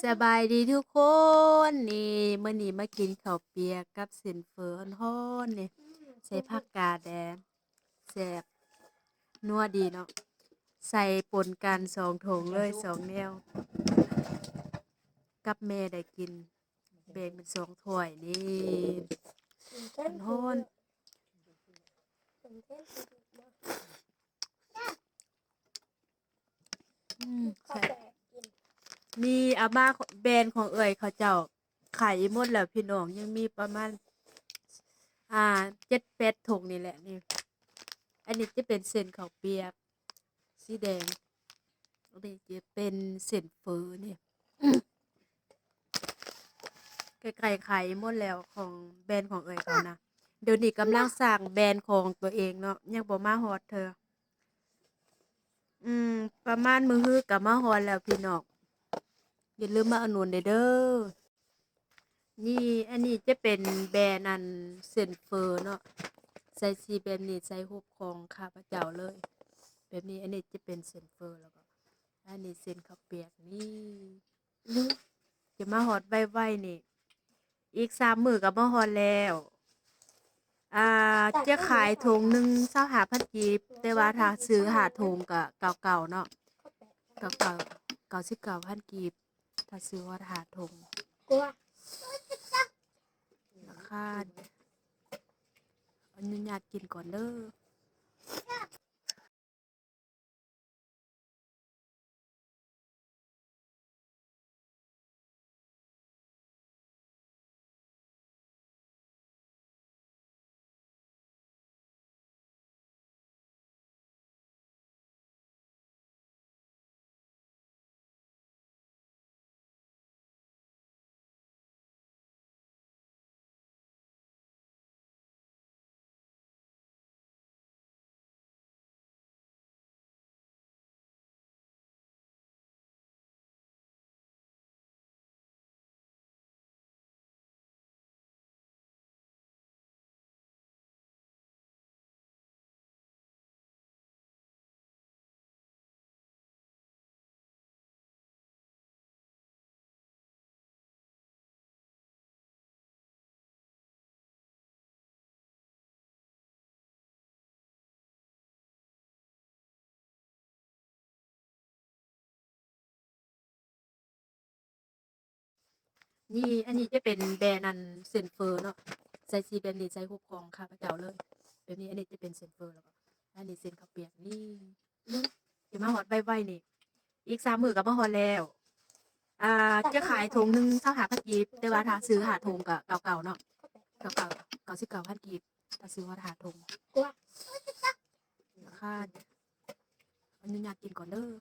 สบายดีทุกคนนี่มื้อนี้มากินข้าวเปียกกับเส้นเฝอฮ้อนๆนี่ใส่ผักกาดแดงแซ่บนัวดีเนาะใส่ปนกันสองถุงเลยสองแนวกับแม่ได้กินแบ่งเป็นสองถ้วยนี่ฮ้อนใส่มีอาม่าแบรนด์ของเอ่ยเขาเจ้าขายหมดแล้วพี่น้องยังมีประมาณ7-8ถุงนี่แหละนี่อันนี้จะเป็นเส้นข้าวเปียกสีแดงอันนี้จะเป็นเส้นเฝอนี่ไก่ขายหมดแล้วของแบรนด์ของเอ่ยเขานะเดี๋ยวนี้กำลังสร้างแบรนด์ของตัวเองเนาะยังบ่มาฮอดเธออืมประมาณมื้อฮื้อก็มาฮอดแล้วพี่น้องอย่าลืมมาอุดหนุนเด้อนี่อันนี้จะเป็นแบรนด์อันเส้นเฝอเนาะใส่สีแบบนี้ใส่รูปของข้าพเจ้าเลยแบบนี้อันนี้จะเป็นเส้นเฝอแล้วก็อันนี้เส้นข้าวเปียกนี่จะมาฮอดไวๆนี่อีก3มื้อก็มาฮอดแล้วอ่าจะขายถุงหนึ่ง25,000กีบแต่ว่าถ้าซื้อ5ถุงก็เก่าๆเนาะเก่าๆ99,000กีบถ้าซื้อฮอด5ถุงราคาอนุญาตกินก่อนเด้อนี่อันนี้จะเป็นแบรนด์อันเซ็นเฟอร์เนาะใส่สีแบบนี้ใส่รูปของข้าพเจ้าเลยแบบนี้อันนี้จะเป็นเซ็นเฟอร์แล้วก็อันนี้เซ็นข้าวเปียกนี่จะมาฮอดไวๆนี่อีก3มื้อก็มาฮอดแล้วจะขายถุงหนึ่ง25,000กีบแต่ว่าถ้าซื้อ5ถุงก็เก่าๆเนาะเก่าๆ99,000กีบถ้าซื้อฮอด5ถุงราคาอนุญาตกินก่อนเด้อ